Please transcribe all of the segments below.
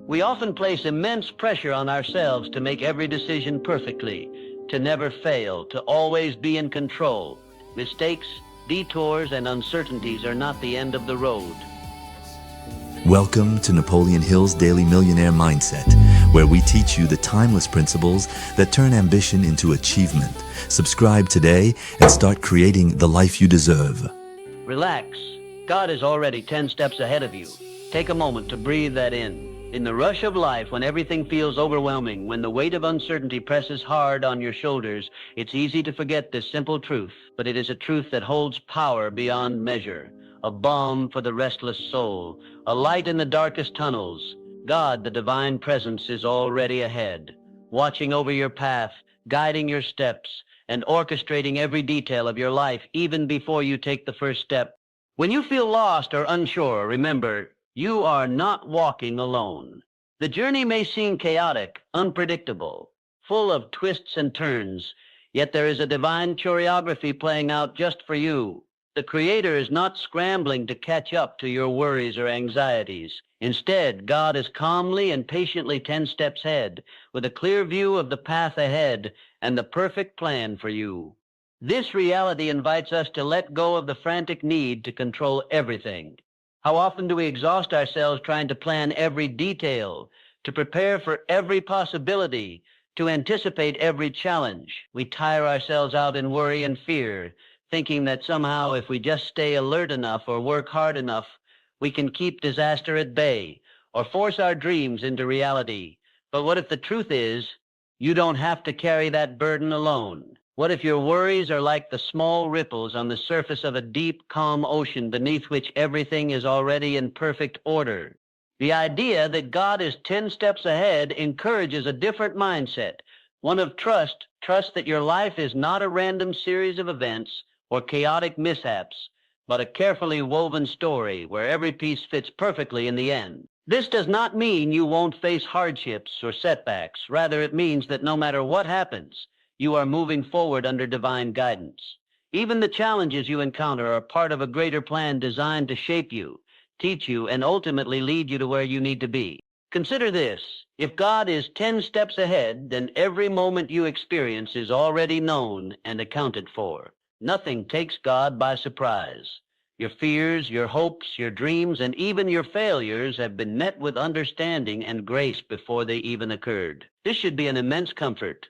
We often place immense pressure on ourselves to make every decision perfectly, to never fail, to always be in control. Mistakes, detours, and uncertainties are not the end of the road. Welcome to Napoleon Hill's Daily Millionaire Mindset, where we teach you the timeless principles that turn ambition into achievement. Subscribe today and start creating the life you deserve. Relax. God is already 10 steps ahead of you. Take a moment to breathe that in. In the rush of life, when everything feels overwhelming, when the weight of uncertainty presses hard on your shoulders, it's easy to forget this simple truth, but it is a truth that holds power beyond measure. A balm for the restless soul, a light in the darkest tunnels. God, the divine presence, is already ahead, watching over your path, guiding your steps, and orchestrating every detail of your life even before you take the first step. When you feel lost or unsure, remember, you are not walking alone. The journey may seem chaotic, unpredictable, full of twists and turns, yet there is a divine choreography playing out just for you. The Creator is not scrambling to catch up to your worries or anxieties. Instead, God is calmly and patiently 10 steps ahead, with a clear view of the path ahead and the perfect plan for you. This reality invites us to let go of the frantic need to control everything. How often do we exhaust ourselves trying to plan every detail, to prepare for every possibility, to anticipate every challenge? We tire ourselves out in worry and fear, thinking that somehow if we just stay alert enough or work hard enough, we can keep disaster at bay or force our dreams into reality. But what if the truth is, you don't have to carry that burden alone? What if your worries are like the small ripples on the surface of a deep, calm ocean beneath which everything is already in perfect order? The idea that God is 10 steps ahead encourages a different mindset, one of trust that your life is not a random series of events or chaotic mishaps, but a carefully woven story where every piece fits perfectly in the end. This does not mean you won't face hardships or setbacks. Rather, it means that no matter what happens, you are moving forward under divine guidance. Even the challenges you encounter are part of a greater plan designed to shape you, teach you, and ultimately lead you to where you need to be. Consider this. If God is 10 steps ahead, then every moment you experience is already known and accounted for. Nothing takes God by surprise. Your fears, your hopes, your dreams, and even your failures have been met with understanding and grace before they even occurred. This should be an immense comfort.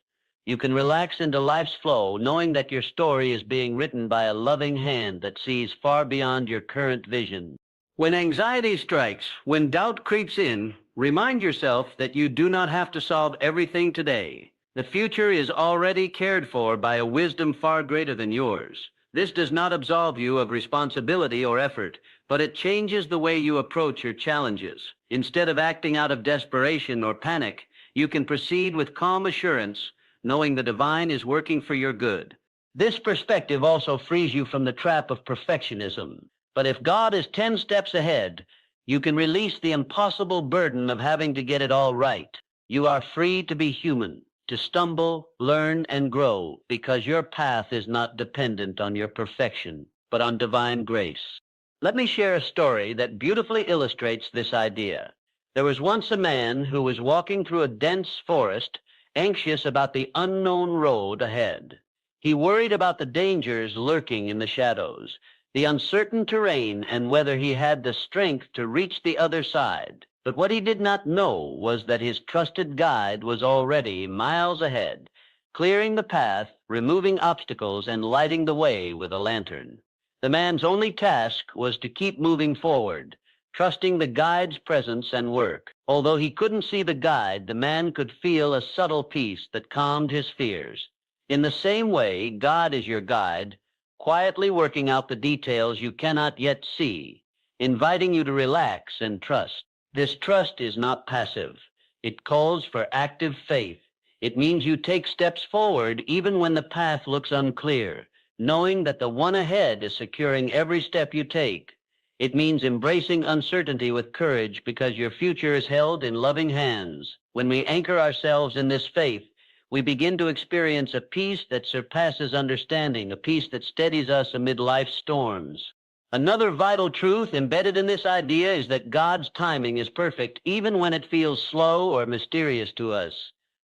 You can relax into life's flow, knowing that your story is being written by a loving hand that sees far beyond your current vision. When anxiety strikes, when doubt creeps in, remind yourself that you do not have to solve everything today. The future is already cared for by a wisdom far greater than yours. This does not absolve you of responsibility or effort, but it changes the way you approach your challenges. Instead of acting out of desperation or panic, you can proceed with calm assurance, knowing the divine is working for your good. This perspective also frees you from the trap of perfectionism. But if God is 10 steps ahead, you can release the impossible burden of having to get it all right. You are free to be human, to stumble, learn, and grow, because your path is not dependent on your perfection, but on divine grace. Let me share a story that beautifully illustrates this idea. There was once a man who was walking through a dense forest, anxious about the unknown road ahead. He worried about the dangers lurking in the shadows, the uncertain terrain, and whether he had the strength to reach the other side. But what he did not know was that his trusted guide was already miles ahead, clearing the path, removing obstacles, and lighting the way with a lantern. The man's only task was to keep moving forward, trusting the guide's presence and work. Although he couldn't see the guide, the man could feel a subtle peace that calmed his fears. In the same way, God is your guide, quietly working out the details you cannot yet see, inviting you to relax and trust. This trust is not passive. It calls for active faith. It means you take steps forward even when the path looks unclear, knowing that the one ahead is securing every step you take. It means embracing uncertainty with courage because your future is held in loving hands. When we anchor ourselves in this faith, we begin to experience a peace that surpasses understanding, a peace that steadies us amid life's storms. Another vital truth embedded in this idea is that God's timing is perfect even when it feels slow or mysterious to us.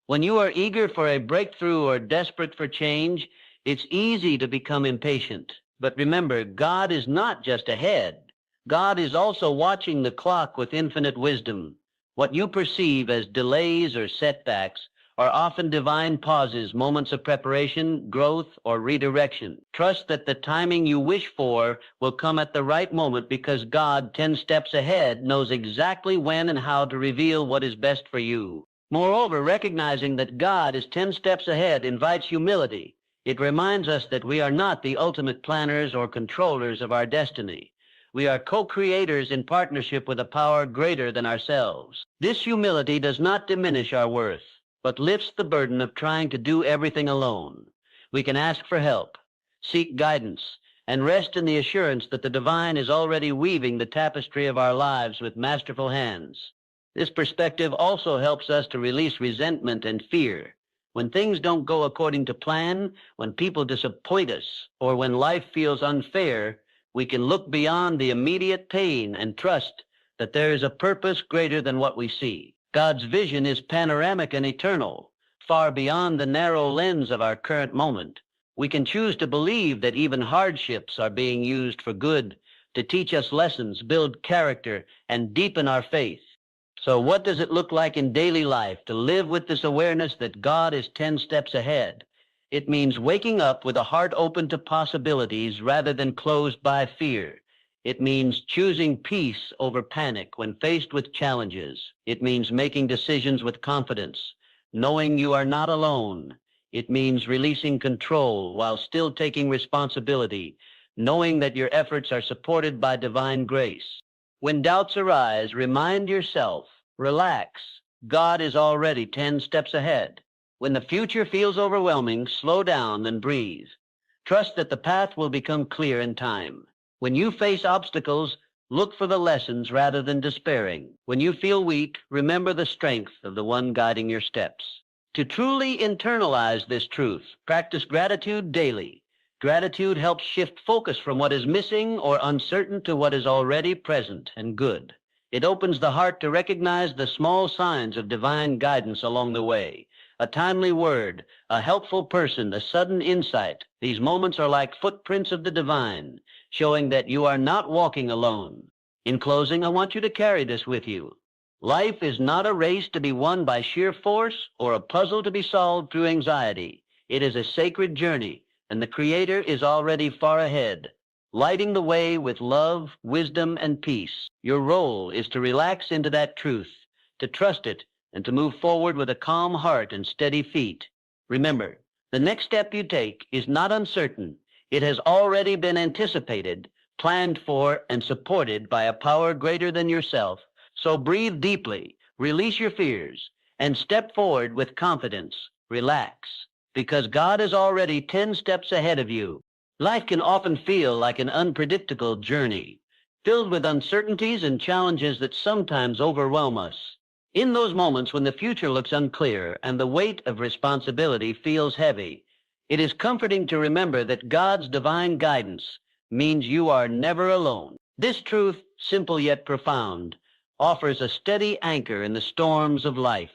When you are eager for a breakthrough or desperate for change, it's easy to become impatient. But remember, God is not just ahead. God is also watching the clock with infinite wisdom. What you perceive as delays or setbacks are often divine pauses, moments of preparation, growth, or redirection. Trust that the timing you wish for will come at the right moment because God, 10 steps ahead, knows exactly when and how to reveal what is best for you. Moreover, recognizing that God is 10 steps ahead invites humility. It reminds us that we are not the ultimate planners or controllers of our destiny. We are co-creators in partnership with a power greater than ourselves. This humility does not diminish our worth, but lifts the burden of trying to do everything alone. We can ask for help, seek guidance, and rest in the assurance that the divine is already weaving the tapestry of our lives with masterful hands. This perspective also helps us to release resentment and fear. When things don't go according to plan, when people disappoint us, or when life feels unfair, we can look beyond the immediate pain and trust that there is a purpose greater than what we see. God's vision is panoramic and eternal, far beyond the narrow lens of our current moment. We can choose to believe that even hardships are being used for good, to teach us lessons, build character, and deepen our faith. So what does it look like in daily life to live with this awareness that God is 10 steps ahead? It means waking up with a heart open to possibilities rather than closed by fear. It means choosing peace over panic when faced with challenges. It means making decisions with confidence, knowing you are not alone. It means releasing control while still taking responsibility, knowing that your efforts are supported by divine grace. When doubts arise, remind yourself, relax. God is already 10 steps ahead. When the future feels overwhelming, slow down and breathe. Trust that the path will become clear in time. When you face obstacles, look for the lessons rather than despairing. When you feel weak, remember the strength of the one guiding your steps. To truly internalize this truth, practice gratitude daily. Gratitude helps shift focus from what is missing or uncertain to what is already present and good. It opens the heart to recognize the small signs of divine guidance along the way. A timely word, a helpful person, a sudden insight. These moments are like footprints of the divine, showing that you are not walking alone. In closing, I want you to carry this with you. Life is not a race to be won by sheer force or a puzzle to be solved through anxiety. It is a sacred journey, and the Creator is already far ahead, lighting the way with love, wisdom, and peace. Your role is to relax into that truth, to trust it, and to move forward with a calm heart and steady feet. Remember, the next step you take is not uncertain. It has already been anticipated, planned for, and supported by a power greater than yourself. So breathe deeply, release your fears, and step forward with confidence. Relax, because God is already 10 steps ahead of you. Life can often feel like an unpredictable journey, filled with uncertainties and challenges that sometimes overwhelm us. In those moments when the future looks unclear and the weight of responsibility feels heavy, it is comforting to remember that God's divine guidance means you are never alone. This truth, simple yet profound, offers a steady anchor in the storms of life.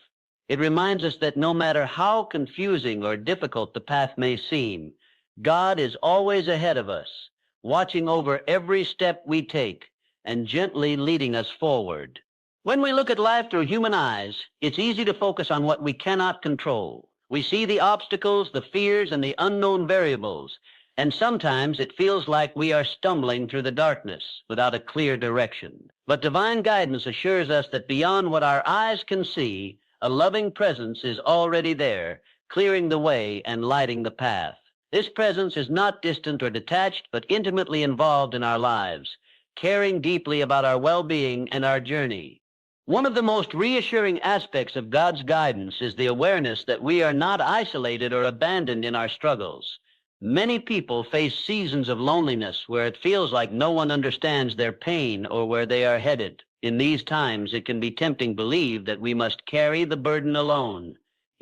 It reminds us that no matter how confusing or difficult the path may seem, God is always ahead of us, watching over every step we take and gently leading us forward. When we look at life through human eyes, it's easy to focus on what we cannot control. We see the obstacles, the fears, and the unknown variables, and sometimes it feels like we are stumbling through the darkness without a clear direction. But divine guidance assures us that beyond what our eyes can see, a loving presence is already there, clearing the way and lighting the path. This presence is not distant or detached, but intimately involved in our lives, caring deeply about our well-being and our journey. One of the most reassuring aspects of God's guidance is the awareness that we are not isolated or abandoned in our struggles. Many people face seasons of loneliness where it feels like no one understands their pain or where they are headed. In these times, it can be tempting to believe that we must carry the burden alone.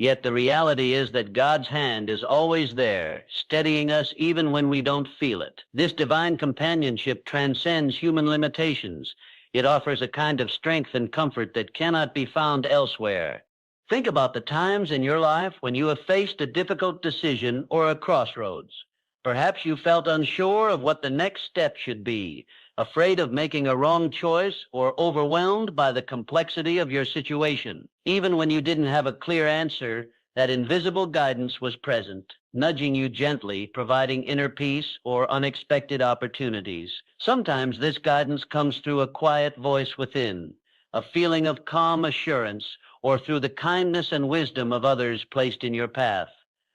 Yet the reality is that God's hand is always there, steadying us even when we don't feel it. This divine companionship transcends human limitations. It offers a kind of strength and comfort that cannot be found elsewhere. Think about the times in your life when you have faced a difficult decision or a crossroads. Perhaps you felt unsure of what the next step should be, afraid of making a wrong choice, or overwhelmed by the complexity of your situation. Even when you didn't have a clear answer, that invisible guidance was present, nudging you gently, providing inner peace or unexpected opportunities. Sometimes this guidance comes through a quiet voice within, a feeling of calm assurance, or through the kindness and wisdom of others placed in your path.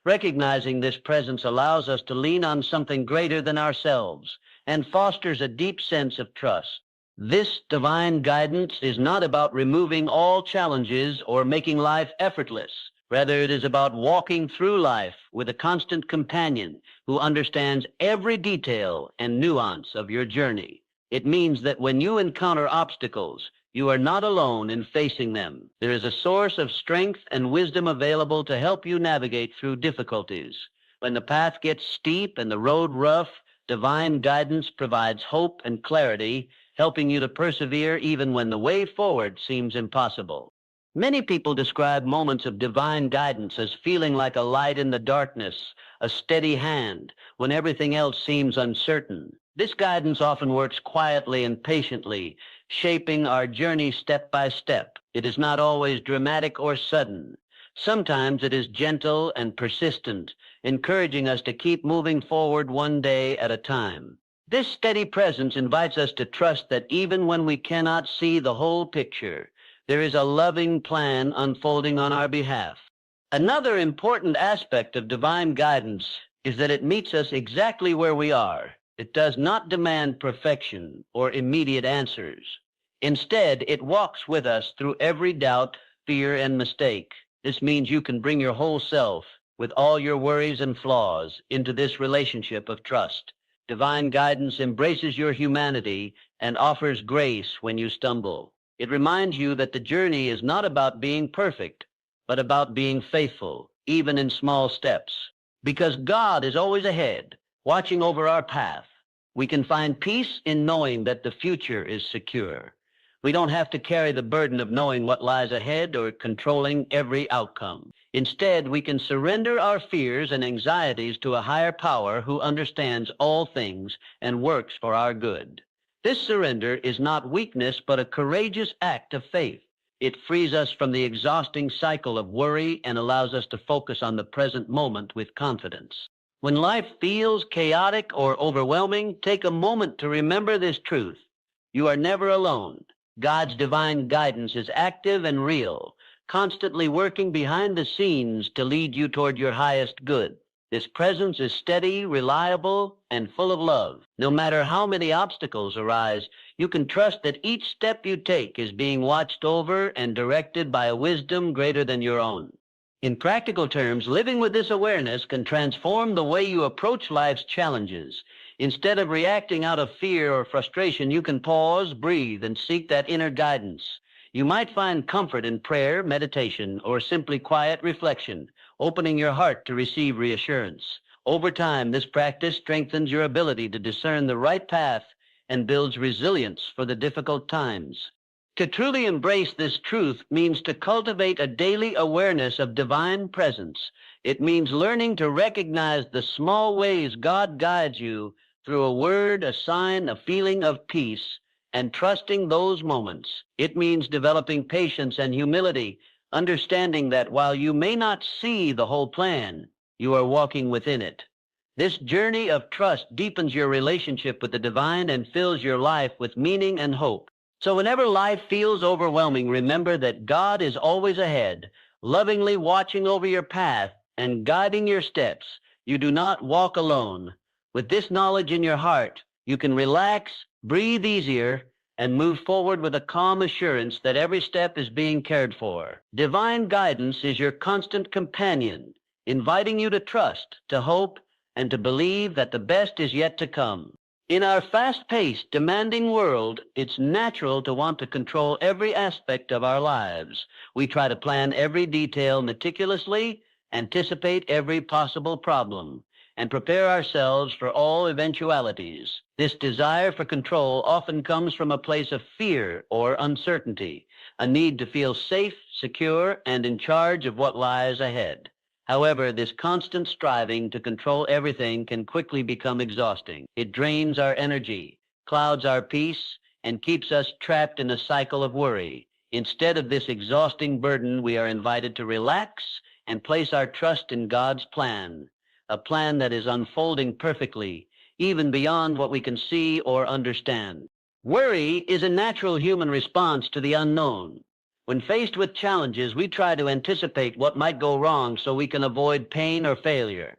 Recognizing this presence allows us to lean on something greater than ourselves and fosters a deep sense of trust. This divine guidance is not about removing all challenges or making life effortless. Rather, it is about walking through life with a constant companion who understands every detail and nuance of your journey. It means that when you encounter obstacles, you are not alone in facing them. There is a source of strength and wisdom available to help you navigate through difficulties. When the path gets steep and the road rough, divine guidance provides hope and clarity, helping you to persevere even when the way forward seems impossible. Many people describe moments of divine guidance as feeling like a light in the darkness, a steady hand, when everything else seems uncertain. This guidance often works quietly and patiently, shaping our journey step by step. It is not always dramatic or sudden. Sometimes it is gentle and persistent, encouraging us to keep moving forward one day at a time. This steady presence invites us to trust that even when we cannot see the whole picture, there is a loving plan unfolding on our behalf. Another important aspect of divine guidance is that it meets us exactly where we are. It does not demand perfection or immediate answers. Instead, it walks with us through every doubt, fear, and mistake. This means you can bring your whole self, with all your worries and flaws, into this relationship of trust. Divine guidance embraces your humanity and offers grace when you stumble. It reminds you that the journey is not about being perfect, but about being faithful, even in small steps. Because God is always ahead, watching over our path, we can find peace in knowing that the future is secure. We don't have to carry the burden of knowing what lies ahead or controlling every outcome. Instead, we can surrender our fears and anxieties to a higher power who understands all things and works for our good. This surrender is not weakness, but a courageous act of faith. It frees us from the exhausting cycle of worry and allows us to focus on the present moment with confidence. When life feels chaotic or overwhelming, take a moment to remember this truth. You are never alone. God's divine guidance is active and real, constantly working behind the scenes to lead you toward your highest good. This presence is steady, reliable, and full of love. No matter how many obstacles arise, you can trust that each step you take is being watched over and directed by a wisdom greater than your own. In practical terms, living with this awareness can transform the way you approach life's challenges. Instead of reacting out of fear or frustration, you can pause, breathe, and seek that inner guidance. You might find comfort in prayer, meditation, or simply quiet reflection, opening your heart to receive reassurance. Over time, this practice strengthens your ability to discern the right path and builds resilience for the difficult times. To truly embrace this truth means to cultivate a daily awareness of divine presence. It means learning to recognize the small ways God guides you through a word, a sign, a feeling of peace, and trusting those moments. It means developing patience and humility, understanding that while you may not see the whole plan, you are walking within it. This journey of trust deepens your relationship with the divine and fills your life with meaning and hope. So whenever life feels overwhelming, remember that God is always ahead, lovingly watching over your path and guiding your steps. You do not walk alone. With this knowledge in your heart, you can relax, breathe easier, and move forward with a calm assurance that every step is being cared for. Divine guidance is your constant companion, inviting you to trust, to hope, and to believe that the best is yet to come. In our fast-paced, demanding world, it's natural to want to control every aspect of our lives. We try to plan every detail meticulously, anticipate every possible problem, and prepare ourselves for all eventualities. This desire for control often comes from a place of fear or uncertainty, a need to feel safe, secure, and in charge of what lies ahead. However, this constant striving to control everything can quickly become exhausting. It drains our energy, clouds our peace, and keeps us trapped in a cycle of worry. Instead of this exhausting burden, we are invited to relax and place our trust in God's plan, a plan that is unfolding perfectly, even beyond what we can see or understand. Worry is a natural human response to the unknown. When faced with challenges, we try to anticipate what might go wrong so we can avoid pain or failure.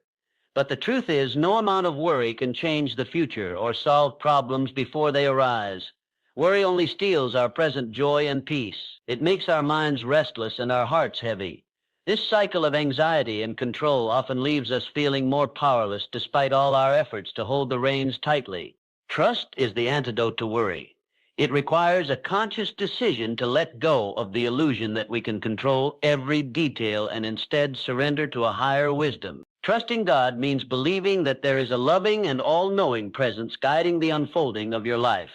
But the truth is, no amount of worry can change the future or solve problems before they arise. Worry only steals our present joy and peace. It makes our minds restless and our hearts heavy. This cycle of anxiety and control often leaves us feeling more powerless despite all our efforts to hold the reins tightly. Trust is the antidote to worry. It requires a conscious decision to let go of the illusion that we can control every detail and instead surrender to a higher wisdom. Trusting God means believing that there is a loving and all-knowing presence guiding the unfolding of your life,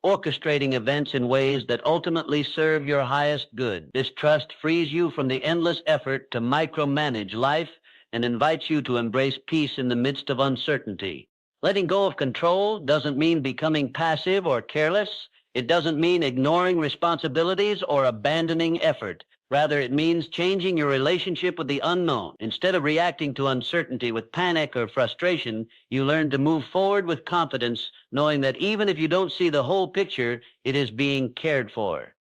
orchestrating events in ways that ultimately serve your highest good. This trust frees you from the endless effort to micromanage life and invites you to embrace peace in the midst of uncertainty. Letting go of control doesn't mean becoming passive or careless. It doesn't mean ignoring responsibilities or abandoning effort. Rather, it means changing your relationship with the unknown. Instead of reacting to uncertainty with panic or frustration, you learn to move forward with confidence, knowing that even if you don't see the whole picture, it is being cared for.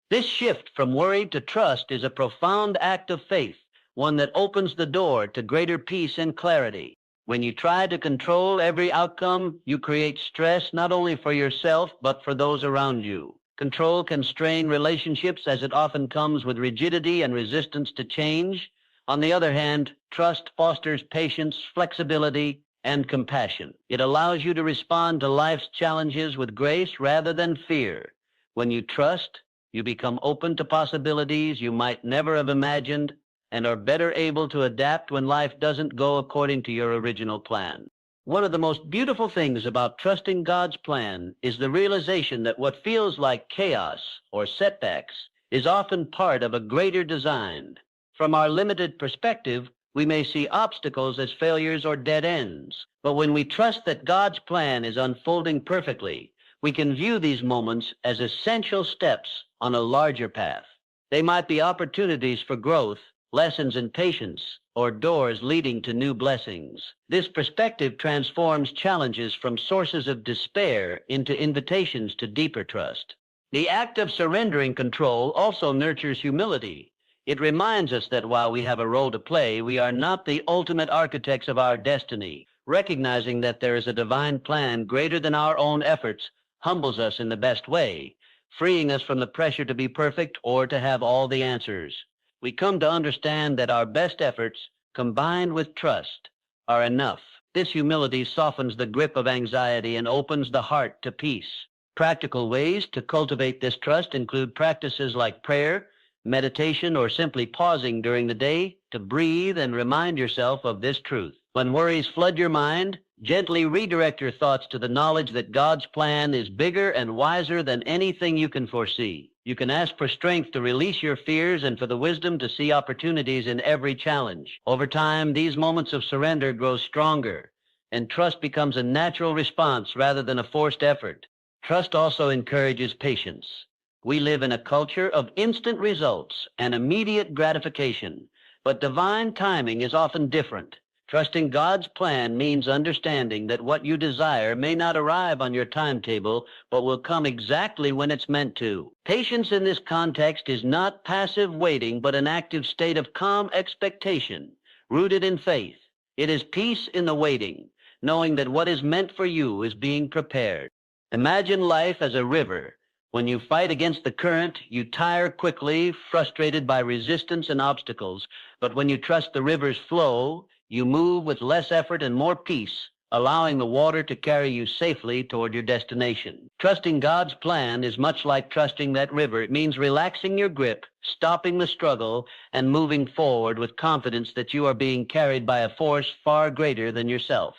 This shift from worry to trust is a profound act of faith, one that opens the door to greater peace and clarity. When you try to control every outcome, you create stress not only for yourself, but for those around you. Control can strain relationships as it often comes with rigidity and resistance to change. On the other hand, trust fosters patience, flexibility, and compassion. It allows you to respond to life's challenges with grace rather than fear. When you trust, you become open to possibilities you might never have imagined and are better able to adapt when life doesn't go according to your original plan. One of the most beautiful things about trusting God's plan is the realization that what feels like chaos or setbacks is often part of a greater design. From our limited perspective, we may see obstacles as failures or dead ends, but when we trust that God's plan is unfolding perfectly, we can view these moments as essential steps on a larger path. They might be opportunities for growth, lessons in patience, or doors leading to new blessings. This perspective transforms challenges from sources of despair into invitations to deeper trust. The act of surrendering control also nurtures humility. It reminds us that while we have a role to play, we are not the ultimate architects of our destiny. Recognizing that there is a divine plan greater than our own efforts humbles us in the best way, freeing us from the pressure to be perfect or to have all the answers. We come to understand that our best efforts, combined with trust, are enough. This humility softens the grip of anxiety and opens the heart to peace. Practical ways to cultivate this trust include practices like prayer, meditation, or simply pausing during the day to breathe and remind yourself of this truth. When worries flood your mind, gently redirect your thoughts to the knowledge that God's plan is bigger and wiser than anything you can foresee. You can ask for strength to release your fears and for the wisdom to see opportunities in every challenge. Over time, these moments of surrender grow stronger, and trust becomes a natural response rather than a forced effort. Trust also encourages patience. We live in a culture of instant results and immediate gratification, but divine timing is often different. Trusting God's plan means understanding that what you desire may not arrive on your timetable, but will come exactly when it's meant to. Patience in this context is not passive waiting, but an active state of calm expectation, rooted in faith. It is peace in the waiting, knowing that what is meant for you is being prepared. Imagine life as a river. When you fight against the current, you tire quickly, frustrated by resistance and obstacles. But when you trust the river's flow, you move with less effort and more peace, allowing the water to carry you safely toward your destination. Trusting God's plan is much like trusting that river. It means relaxing your grip, stopping the struggle, and moving forward with confidence that you are being carried by a force far greater than yourself.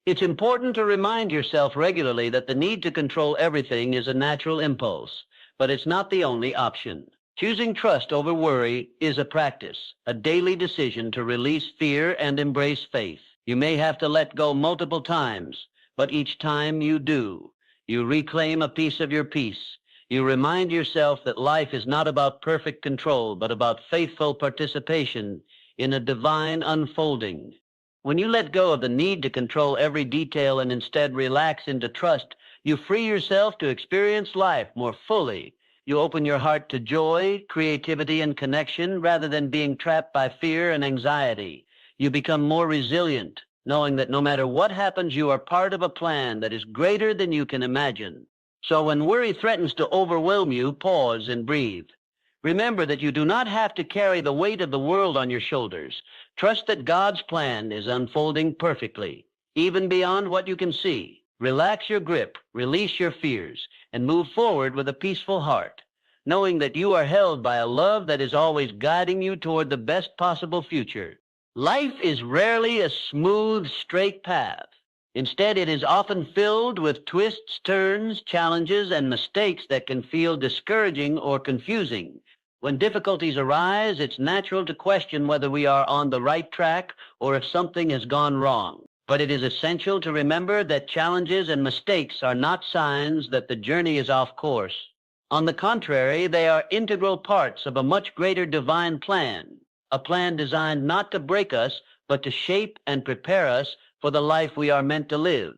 It's important to remind yourself regularly that the need to control everything is a natural impulse, but it's not the only option. Choosing trust over worry is a practice, a daily decision to release fear and embrace faith. You may have to let go multiple times, but each time you do, you reclaim a piece of your peace. You remind yourself that life is not about perfect control, but about faithful participation in a divine unfolding. When you let go of the need to control every detail and instead relax into trust, you free yourself to experience life more fully. You open your heart to joy, creativity, and connection rather than being trapped by fear and anxiety. You become more resilient, knowing that no matter what happens, you are part of a plan that is greater than you can imagine. So when worry threatens to overwhelm you, pause and breathe. Remember that you do not have to carry the weight of the world on your shoulders. Trust that God's plan is unfolding perfectly, even beyond what you can see. Relax your grip, release your fears, and move forward with a peaceful heart, knowing that you are held by a love that is always guiding you toward the best possible future. Life is rarely a smooth, straight path. Instead, it is often filled with twists, turns, challenges, and mistakes that can feel discouraging or confusing. When difficulties arise, it's natural to question whether we are on the right track or if something has gone wrong. But it is essential to remember that challenges and mistakes are not signs that the journey is off course. On the contrary, they are integral parts of a much greater divine plan, a plan designed not to break us, but to shape and prepare us for the life we are meant to live.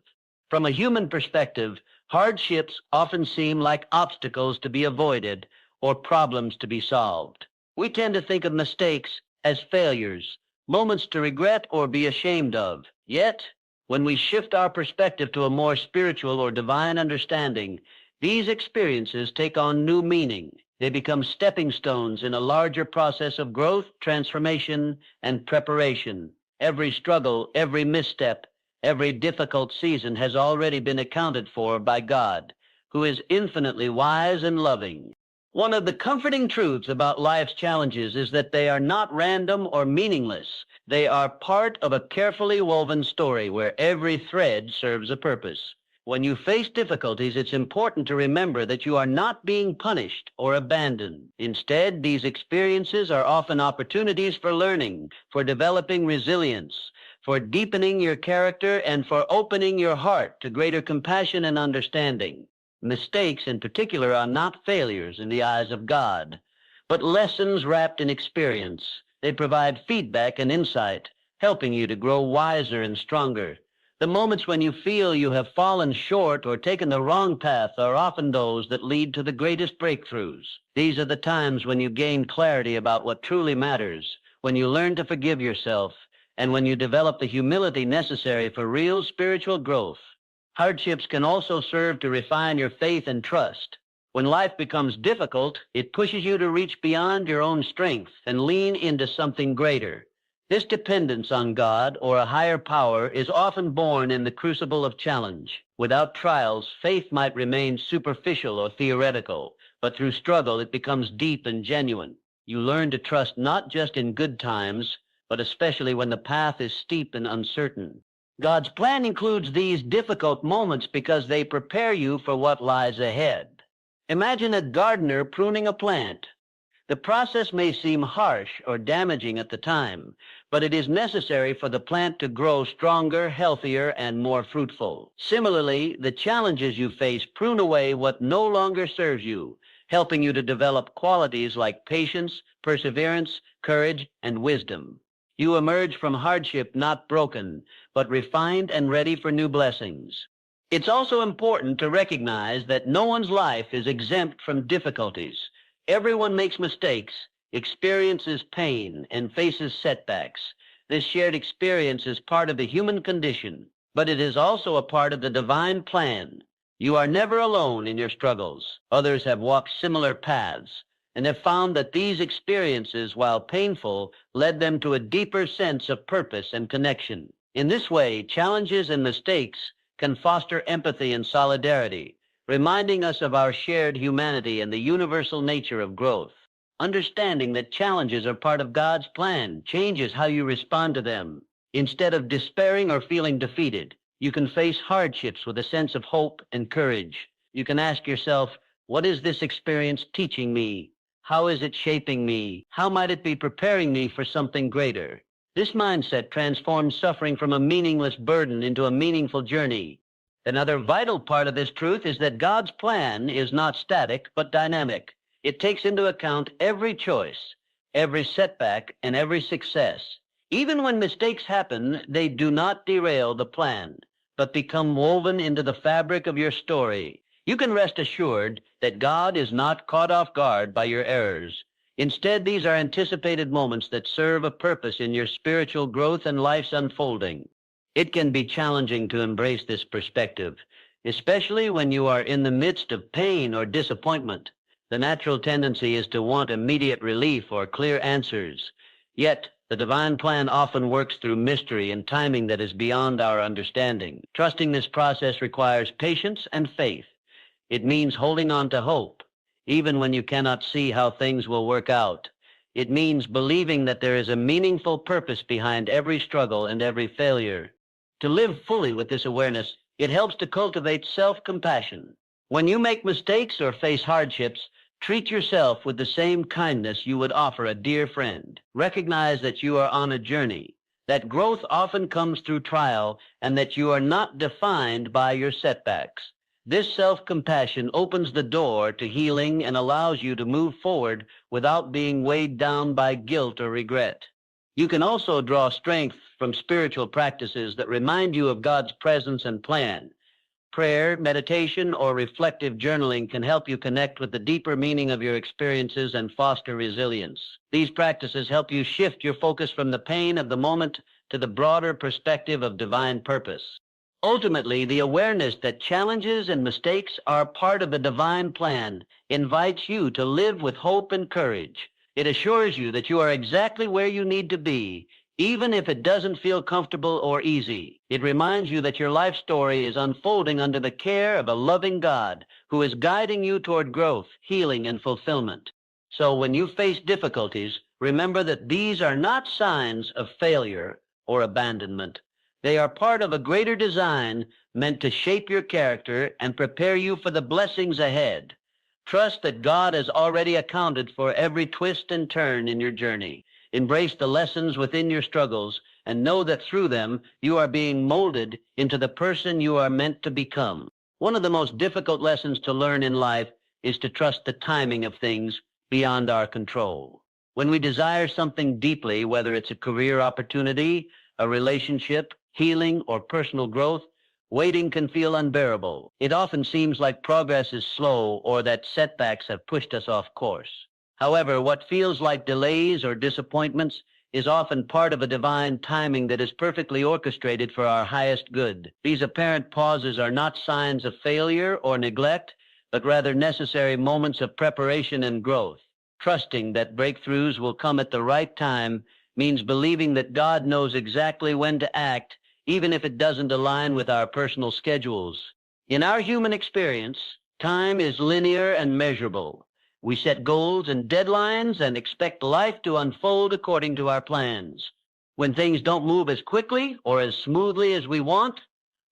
From a human perspective, hardships often seem like obstacles to be avoided or problems to be solved. We tend to think of mistakes as failures, moments to regret or be ashamed of. Yet, when we shift our perspective to a more spiritual or divine understanding, these experiences take on new meaning. They become stepping stones in a larger process of growth, transformation, and preparation. Every struggle, every misstep, every difficult season has already been accounted for by God, who is infinitely wise and loving. One of the comforting truths about life's challenges is that they are not random or meaningless. They are part of a carefully woven story where every thread serves a purpose. When you face difficulties, it's important to remember that you are not being punished or abandoned. Instead, these experiences are often opportunities for learning, for developing resilience, for deepening your character, and for opening your heart to greater compassion and understanding. Mistakes, in particular, are not failures in the eyes of God, but lessons wrapped in experience. They provide feedback and insight, helping you to grow wiser and stronger. The moments when you feel you have fallen short or taken the wrong path are often those that lead to the greatest breakthroughs. These are the times when you gain clarity about what truly matters, when you learn to forgive yourself, and when you develop the humility necessary for real spiritual growth. Hardships can also serve to refine your faith and trust. When life becomes difficult, it pushes you to reach beyond your own strength and lean into something greater. This dependence on God or a higher power is often born in the crucible of challenge. Without trials, faith might remain superficial or theoretical, but through struggle it becomes deep and genuine. You learn to trust not just in good times, but especially when the path is steep and uncertain. God's plan includes these difficult moments because they prepare you for what lies ahead. Imagine a gardener pruning a plant. The process may seem harsh or damaging at the time, but it is necessary for the plant to grow stronger, healthier, and more fruitful. Similarly, the challenges you face prune away what no longer serves you, helping you to develop qualities like patience, perseverance, courage, and wisdom. You emerge from hardship not broken, but refined and ready for new blessings. It's also important to recognize that no one's life is exempt from difficulties. Everyone makes mistakes, experiences pain, and faces setbacks. This shared experience is part of the human condition, but it is also a part of the divine plan. You are never alone in your struggles. Others have walked similar paths and have found that these experiences, while painful, led them to a deeper sense of purpose and connection. In this way, challenges and mistakes can foster empathy and solidarity, reminding us of our shared humanity and the universal nature of growth. Understanding that challenges are part of God's plan changes how you respond to them. Instead of despairing or feeling defeated, you can face hardships with a sense of hope and courage. You can ask yourself, what is this experience teaching me? How is it shaping me? How might it be preparing me for something greater? This mindset transforms suffering from a meaningless burden into a meaningful journey. Another vital part of this truth is that God's plan is not static, but dynamic. It takes into account every choice, every setback, and every success. Even when mistakes happen, they do not derail the plan, but become woven into the fabric of your story. You can rest assured that God is not caught off guard by your errors. Instead, these are anticipated moments that serve a purpose in your spiritual growth and life's unfolding. It can be challenging to embrace this perspective, especially when you are in the midst of pain or disappointment. The natural tendency is to want immediate relief or clear answers. Yet, the divine plan often works through mystery and timing that is beyond our understanding. Trusting this process requires patience and faith. It means holding on to hope, even when you cannot see how things will work out. It means believing that there is a meaningful purpose behind every struggle and every failure. To live fully with this awareness, it helps to cultivate self-compassion. When you make mistakes or face hardships, treat yourself with the same kindness you would offer a dear friend. Recognize that you are on a journey, that growth often comes through trial, and that you are not defined by your setbacks. This self-compassion opens the door to healing and allows you to move forward without being weighed down by guilt or regret. You can also draw strength from spiritual practices that remind you of God's presence and plan. Prayer, meditation, or reflective journaling can help you connect with the deeper meaning of your experiences and foster resilience. These practices help you shift your focus from the pain of the moment to the broader perspective of divine purpose. Ultimately, the awareness that challenges and mistakes are part of the divine plan invites you to live with hope and courage. It assures you that you are exactly where you need to be, even if it doesn't feel comfortable or easy. It reminds you that your life story is unfolding under the care of a loving God who is guiding you toward growth, healing, and fulfillment. So when you face difficulties, remember that these are not signs of failure or abandonment. They are part of a greater design meant to shape your character and prepare you for the blessings ahead. Trust that God has already accounted for every twist and turn in your journey. Embrace the lessons within your struggles and know that through them you are being molded into the person you are meant to become. One of the most difficult lessons to learn in life is to trust the timing of things beyond our control. When we desire something deeply, whether it's a career opportunity, a relationship, healing, or personal growth, waiting can feel unbearable. It often seems like progress is slow or that setbacks have pushed us off course. However, what feels like delays or disappointments is often part of a divine timing that is perfectly orchestrated for our highest good. These apparent pauses are not signs of failure or neglect, but rather necessary moments of preparation and growth. Trusting that breakthroughs will come at the right time means believing that God knows exactly when to act, even if it doesn't align with our personal schedules. In our human experience, time is linear and measurable. We set goals and deadlines and expect life to unfold according to our plans. When things don't move as quickly or as smoothly as we want,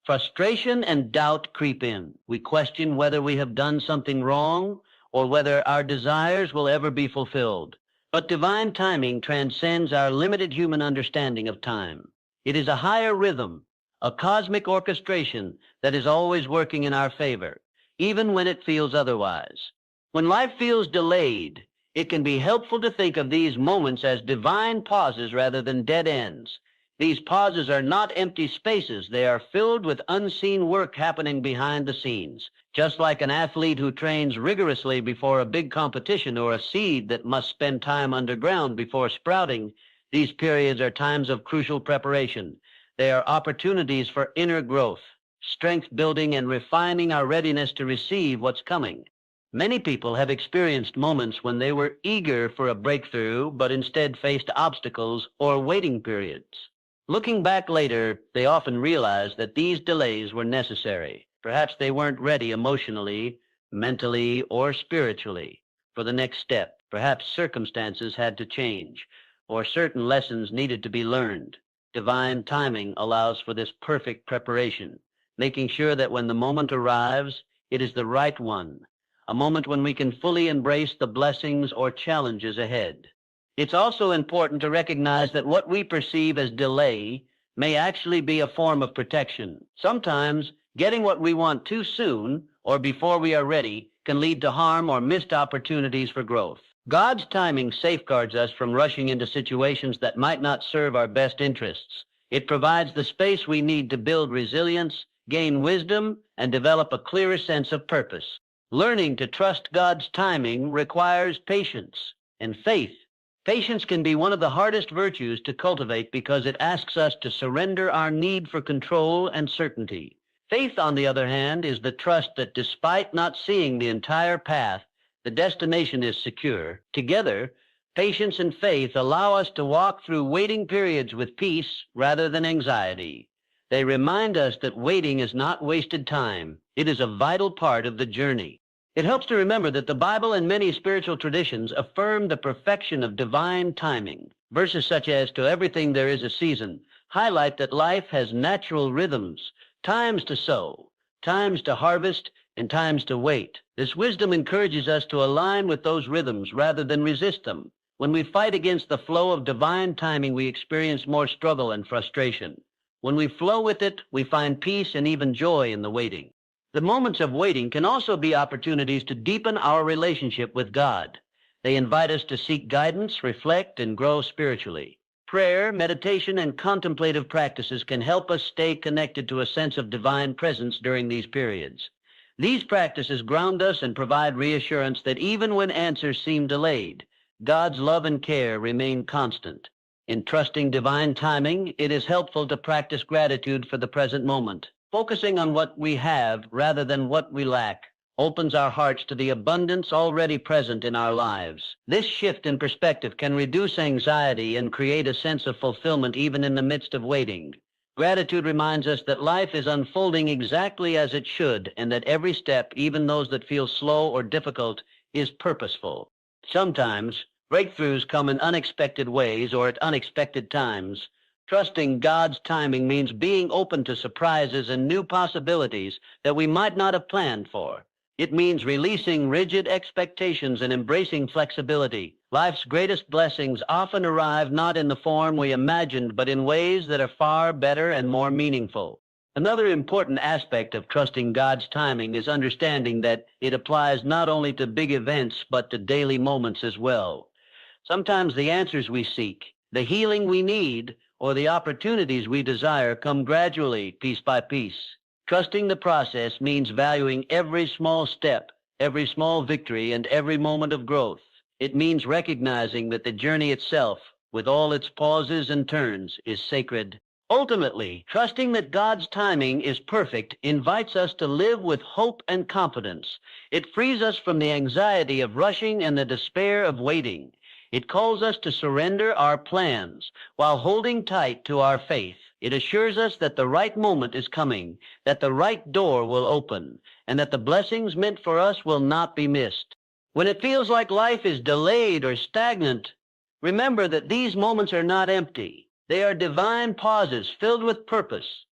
frustration and doubt creep in. We question whether we have done something wrong or whether our desires will ever be fulfilled. But divine timing transcends our limited human understanding of time. It is a higher rhythm, a cosmic orchestration that is always working in our favor, even when it feels otherwise. When life feels delayed, it can be helpful to think of these moments as divine pauses rather than dead ends. These pauses are not empty spaces. They are filled with unseen work happening behind the scenes. Just like an athlete who trains rigorously before a big competition or a seed that must spend time underground before sprouting, these periods are times of crucial preparation. They are opportunities for inner growth, strength building, and refining our readiness to receive what's coming. Many people have experienced moments when they were eager for a breakthrough, but instead faced obstacles or waiting periods. Looking back later, they often realize that these delays were necessary. Perhaps they weren't ready emotionally, mentally, or spiritually for the next step. Perhaps circumstances had to change, or certain lessons needed to be learned. Divine timing allows for this perfect preparation, making sure that when the moment arrives, it is the right one, a moment when we can fully embrace the blessings or challenges ahead. It's also important to recognize that what we perceive as delay may actually be a form of protection. Sometimes, getting what we want too soon or before we are ready can lead to harm or missed opportunities for growth. God's timing safeguards us from rushing into situations that might not serve our best interests. It provides the space we need to build resilience, gain wisdom, and develop a clearer sense of purpose. Learning to trust God's timing requires patience and faith. Patience can be one of the hardest virtues to cultivate because it asks us to surrender our need for control and certainty. Faith, on the other hand, is the trust that despite not seeing the entire path, the destination is secure. Together, patience and faith allow us to walk through waiting periods with peace rather than anxiety. They remind us that waiting is not wasted time. It is a vital part of the journey. It helps to remember that the Bible and many spiritual traditions affirm the perfection of divine timing. Verses such as, "To everything there is a season," highlight that life has natural rhythms, times to sow, times to harvest, and times to wait. This wisdom encourages us to align with those rhythms rather than resist them. When we fight against the flow of divine timing, we experience more struggle and frustration. When we flow with it, we find peace and even joy in the waiting. The moments of waiting can also be opportunities to deepen our relationship with God. They invite us to seek guidance, reflect, and grow spiritually. Prayer, meditation, and contemplative practices can help us stay connected to a sense of divine presence during these periods. These practices ground us and provide reassurance that even when answers seem delayed, God's love and care remain constant. In trusting divine timing, it is helpful to practice gratitude for the present moment. Focusing on what we have rather than what we lack opens our hearts to the abundance already present in our lives. This shift in perspective can reduce anxiety and create a sense of fulfillment even in the midst of waiting. Gratitude reminds us that life is unfolding exactly as it should, and that every step, even those that feel slow or difficult, is purposeful. Sometimes, breakthroughs come in unexpected ways or at unexpected times. Trusting God's timing means being open to surprises and new possibilities that we might not have planned for. It means releasing rigid expectations and embracing flexibility. Life's greatest blessings often arrive not in the form we imagined, but in ways that are far better and more meaningful. Another important aspect of trusting God's timing is understanding that it applies not only to big events, but to daily moments as well. Sometimes the answers we seek, the healing we need, or the opportunities we desire come gradually, piece by piece. Trusting the process means valuing every small step, every small victory, and every moment of growth. It means recognizing that the journey itself, with all its pauses and turns, is sacred. Ultimately, trusting that God's timing is perfect invites us to live with hope and confidence. It frees us from the anxiety of rushing and the despair of waiting. It calls us to surrender our plans while holding tight to our faith. It assures us that the right moment is coming, that the right door will open, and that the blessings meant for us will not be missed. When it feels like life is delayed or stagnant, remember that these moments are not empty. They are divine pauses filled with purpose.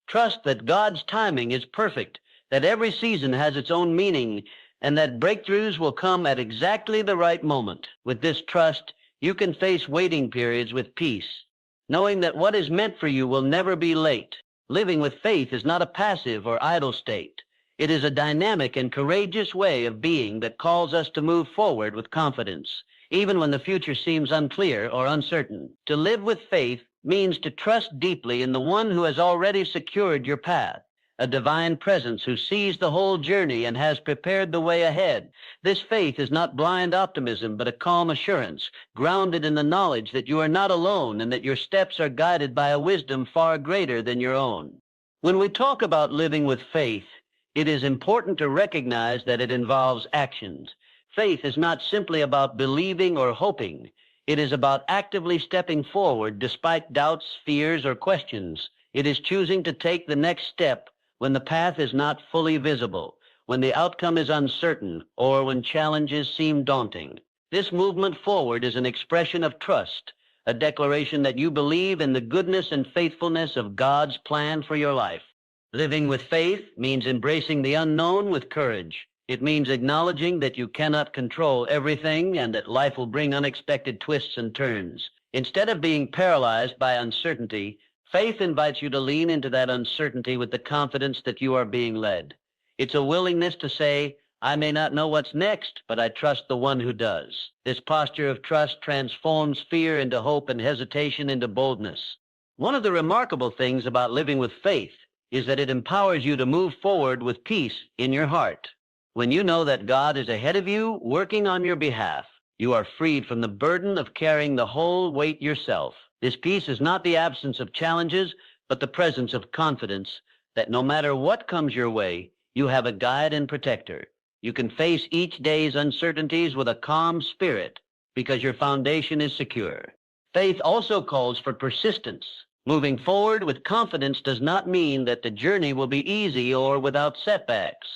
Trust that God's timing is perfect, that every season has its own meaning, and that breakthroughs will come at exactly the right moment. With this trust, you can face waiting periods with peace, knowing that what is meant for you will never be late. Living with faith is not a passive or idle state. It is a dynamic and courageous way of being that calls us to move forward with confidence, even when the future seems unclear or uncertain. To live with faith means to trust deeply in the one who has already secured your path, a divine presence who sees the whole journey and has prepared the way ahead. This faith is not blind optimism, but a calm assurance, grounded in the knowledge that you are not alone and that your steps are guided by a wisdom far greater than your own. When we talk about living with faith, it is important to recognize that it involves actions. Faith is not simply about believing or hoping. It is about actively stepping forward despite doubts, fears, or questions. It is choosing to take the next step when the path is not fully visible, when the outcome is uncertain, or when challenges seem daunting. This movement forward is an expression of trust, a declaration that you believe in the goodness and faithfulness of God's plan for your life. Living with faith means embracing the unknown with courage. It means acknowledging that you cannot control everything and that life will bring unexpected twists and turns. Instead of being paralyzed by uncertainty, faith invites you to lean into that uncertainty with the confidence that you are being led. It's a willingness to say, I may not know what's next, but I trust the one who does. This posture of trust transforms fear into hope and hesitation into boldness. One of the remarkable things about living with faith is that it empowers you to move forward with peace in your heart. When you know that God is ahead of you, working on your behalf, you are freed from the burden of carrying the whole weight yourself. This peace is not the absence of challenges, but the presence of confidence that no matter what comes your way, you have a guide and protector. You can face each day's uncertainties with a calm spirit because your foundation is secure. Faith also calls for persistence. Moving forward with confidence does not mean that the journey will be easy or without setbacks.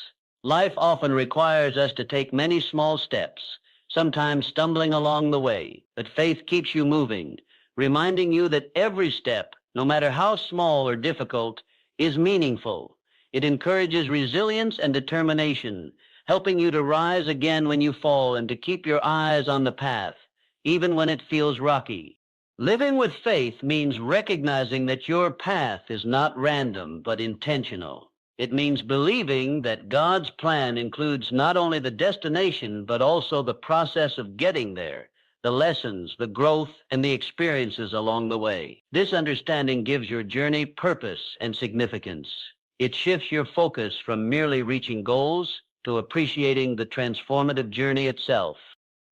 Life often requires us to take many small steps, sometimes stumbling along the way, but faith keeps you moving, reminding you that every step, no matter how small or difficult, is meaningful. It encourages resilience and determination, helping you to rise again when you fall and to keep your eyes on the path, even when it feels rocky. Living with faith means recognizing that your path is not random, but intentional. It means believing that God's plan includes not only the destination, but also the process of getting there, the lessons, the growth, and the experiences along the way. This understanding gives your journey purpose and significance. It shifts your focus from merely reaching goals to appreciating the transformative journey itself.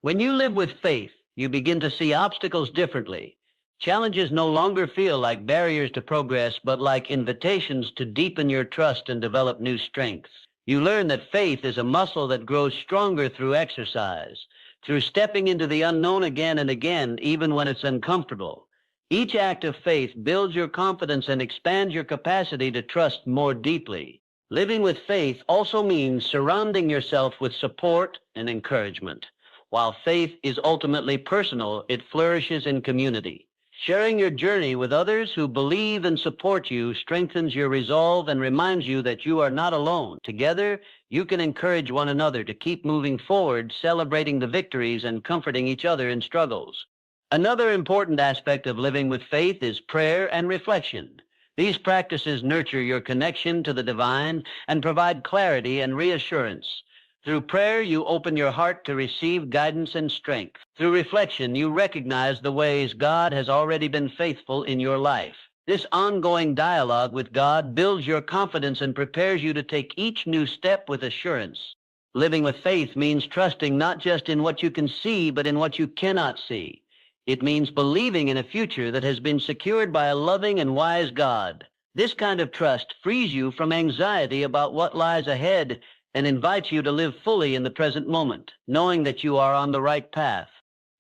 When you live with faith, you begin to see obstacles differently. Challenges no longer feel like barriers to progress, but like invitations to deepen your trust and develop new strength. You learn that faith is a muscle that grows stronger through exercise, through stepping into the unknown again and again, even when it's uncomfortable. Each act of faith builds your confidence and expands your capacity to trust more deeply. Living with faith also means surrounding yourself with support and encouragement. While faith is ultimately personal, it flourishes in community. Sharing your journey with others who believe and support you strengthens your resolve and reminds you that you are not alone. Together, you can encourage one another to keep moving forward, celebrating the victories and comforting each other in struggles. Another important aspect of living with faith is prayer and reflection. These practices nurture your connection to the divine and provide clarity and reassurance. Through prayer, you open your heart to receive guidance and strength. Through reflection, you recognize the ways God has already been faithful in your life. This ongoing dialogue with God builds your confidence and prepares you to take each new step with assurance. Living with faith means trusting not just in what you can see, but in what you cannot see. It means believing in a future that has been secured by a loving and wise God. This kind of trust frees you from anxiety about what lies ahead and invites you to live fully in the present moment, knowing that you are on the right path.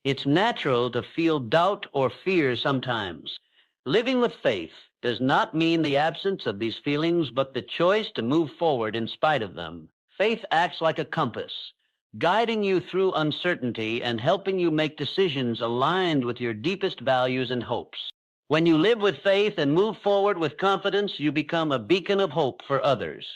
It's natural to feel doubt or fear sometimes. Living with faith does not mean the absence of these feelings, but the choice to move forward in spite of them. Faith acts like a compass, guiding you through uncertainty and helping you make decisions aligned with your deepest values and hopes. When you live with faith and move forward with confidence, you become a beacon of hope for others.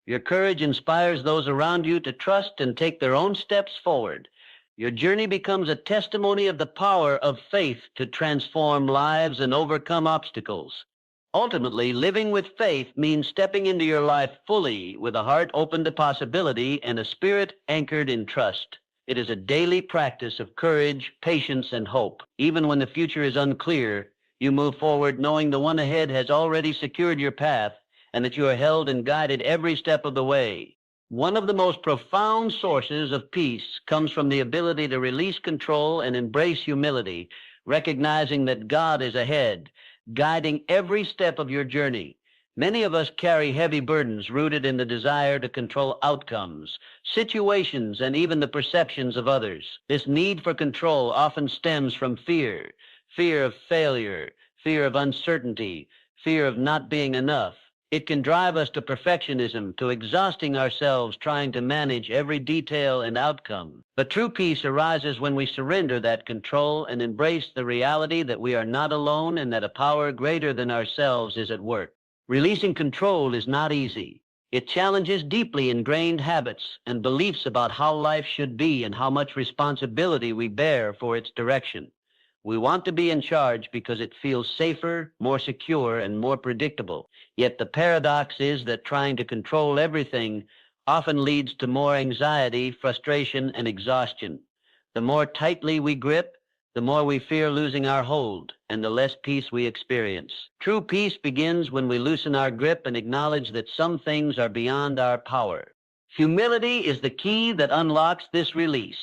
Your courage inspires those around you to trust and take their own steps forward. Your journey becomes a testimony of the power of faith to transform lives and overcome obstacles. Ultimately, living with faith means stepping into your life fully with a heart open to possibility and a spirit anchored in trust. It is a daily practice of courage, patience, and hope. Even when the future is unclear, you move forward knowing the one ahead has already secured your path and that you are held and guided every step of the way. One of the most profound sources of peace comes from the ability to release control and embrace humility, recognizing that God is ahead, guiding every step of your journey. Many of us carry heavy burdens rooted in the desire to control outcomes, situations, and even the perceptions of others. This need for control often stems from fear, fear of failure, fear of uncertainty, fear of not being enough. It can drive us to perfectionism, to exhausting ourselves trying to manage every detail and outcome. But true peace arises when we surrender that control and embrace the reality that we are not alone and that a power greater than ourselves is at work. Releasing control is not easy. It challenges deeply ingrained habits and beliefs about how life should be and how much responsibility we bear for its direction. We want to be in charge because it feels safer, more secure, and more predictable. Yet the paradox is that trying to control everything often leads to more anxiety, frustration, and exhaustion. The more tightly we grip, the more we fear losing our hold, and the less peace we experience. True peace begins when we loosen our grip and acknowledge that some things are beyond our power. Humility is the key that unlocks this release.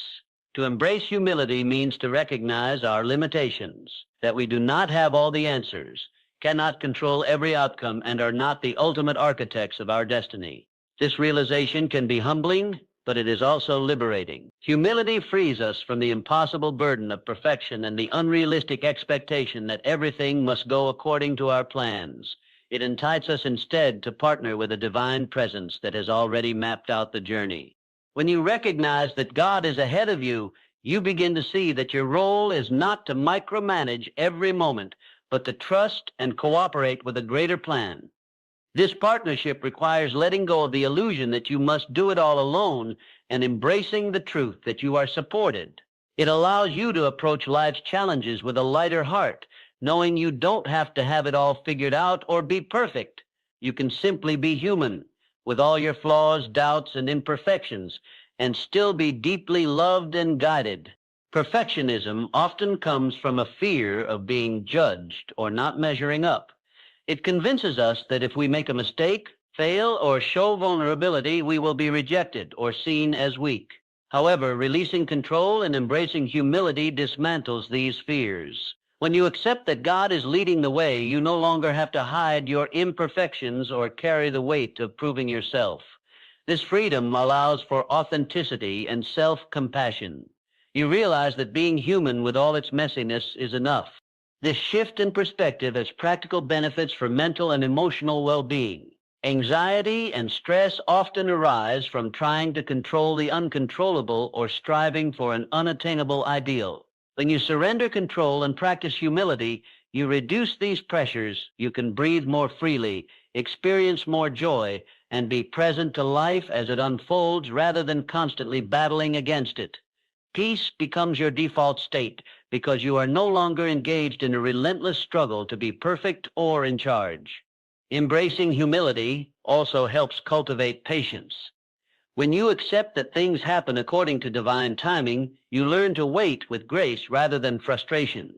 To embrace humility means to recognize our limitations, that we do not have all the answers, cannot control every outcome, and are not the ultimate architects of our destiny. This realization can be humbling, but it is also liberating. Humility frees us from the impossible burden of perfection and the unrealistic expectation that everything must go according to our plans. It entices us instead to partner with a divine presence that has already mapped out the journey. When you recognize that God is ahead of you, you begin to see that your role is not to micromanage every moment, but to trust and cooperate with a greater plan. This partnership requires letting go of the illusion that you must do it all alone and embracing the truth that you are supported. It allows you to approach life's challenges with a lighter heart, knowing you don't have to have it all figured out or be perfect. You can simply be human, with all your flaws, doubts, and imperfections, and still be deeply loved and guided. Perfectionism often comes from a fear of being judged or not measuring up. It convinces us that if we make a mistake, fail, or show vulnerability, we will be rejected or seen as weak. However, releasing control and embracing humility dismantles these fears. When you accept that God is leading the way, you no longer have to hide your imperfections or carry the weight of proving yourself. This freedom allows for authenticity and self-compassion. You realize that being human with all its messiness is enough. This shift in perspective has practical benefits for mental and emotional well-being. Anxiety and stress often arise from trying to control the uncontrollable or striving for an unattainable ideal. When you surrender control and practice humility, you reduce these pressures, you can breathe more freely, experience more joy, and be present to life as it unfolds rather than constantly battling against it. Peace becomes your default state because you are no longer engaged in a relentless struggle to be perfect or in charge. Embracing humility also helps cultivate patience. When you accept that things happen according to divine timing, you learn to wait with grace rather than frustration.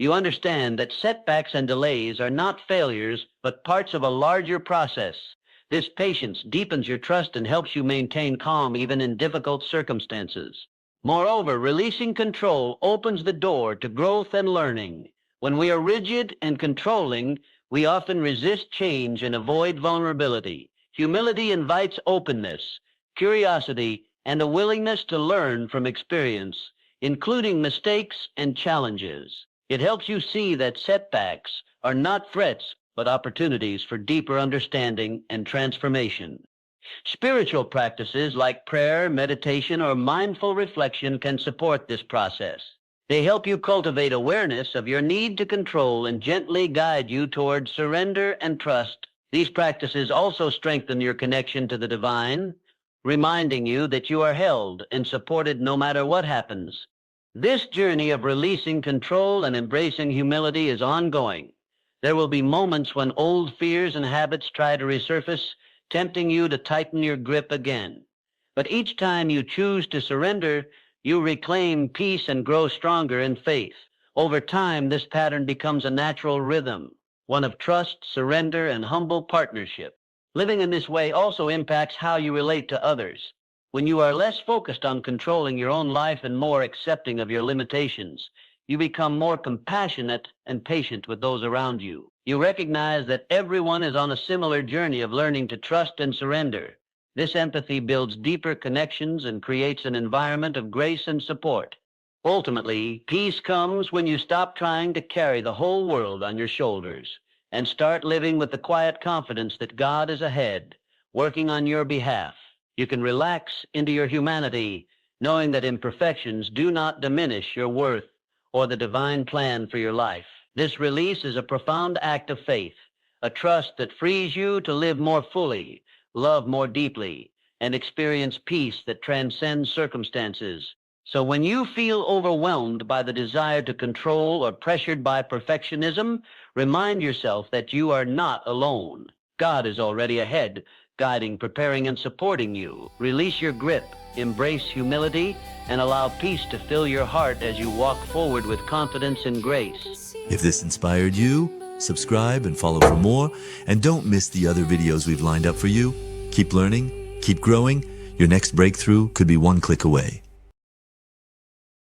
You understand that setbacks and delays are not failures, but parts of a larger process. This patience deepens your trust and helps you maintain calm even in difficult circumstances. Moreover, releasing control opens the door to growth and learning. When we are rigid and controlling, we often resist change and avoid vulnerability. Humility invites openness, curiosity, and a willingness to learn from experience, including mistakes and challenges. It helps you see that setbacks are not threats, but opportunities for deeper understanding and transformation. Spiritual practices like prayer, meditation, or mindful reflection can support this process. They help you cultivate awareness of your need to control and gently guide you toward surrender and trust. These practices also strengthen your connection to the divine, reminding you that you are held and supported no matter what happens. This journey of releasing control and embracing humility is ongoing. There will be moments when old fears and habits try to resurface, tempting you to tighten your grip again. But each time you choose to surrender, you reclaim peace and grow stronger in faith. Over time, this pattern becomes a natural rhythm, one of trust, surrender, and humble partnership. Living in this way also impacts how you relate to others. When you are less focused on controlling your own life and more accepting of your limitations, you become more compassionate and patient with those around you. You recognize that everyone is on a similar journey of learning to trust and surrender. This empathy builds deeper connections and creates an environment of grace and support. Ultimately, peace comes when you stop trying to carry the whole world on your shoulders and start living with the quiet confidence that God is ahead, working on your behalf. You can relax into your humanity, knowing that imperfections do not diminish your worth or the divine plan for your life. This release is a profound act of faith, a trust that frees you to live more fully, love more deeply, and experience peace that transcends circumstances. So when you feel overwhelmed by the desire to control or pressured by perfectionism, remind yourself that you are not alone. God is already ahead, guiding, preparing, and supporting you. Release your grip, embrace humility, and allow peace to fill your heart as you walk forward with confidence and grace. If this inspired you, subscribe and follow for more, and don't miss the other videos we've lined up for you. Keep learning, keep growing. Your next breakthrough could be one click away.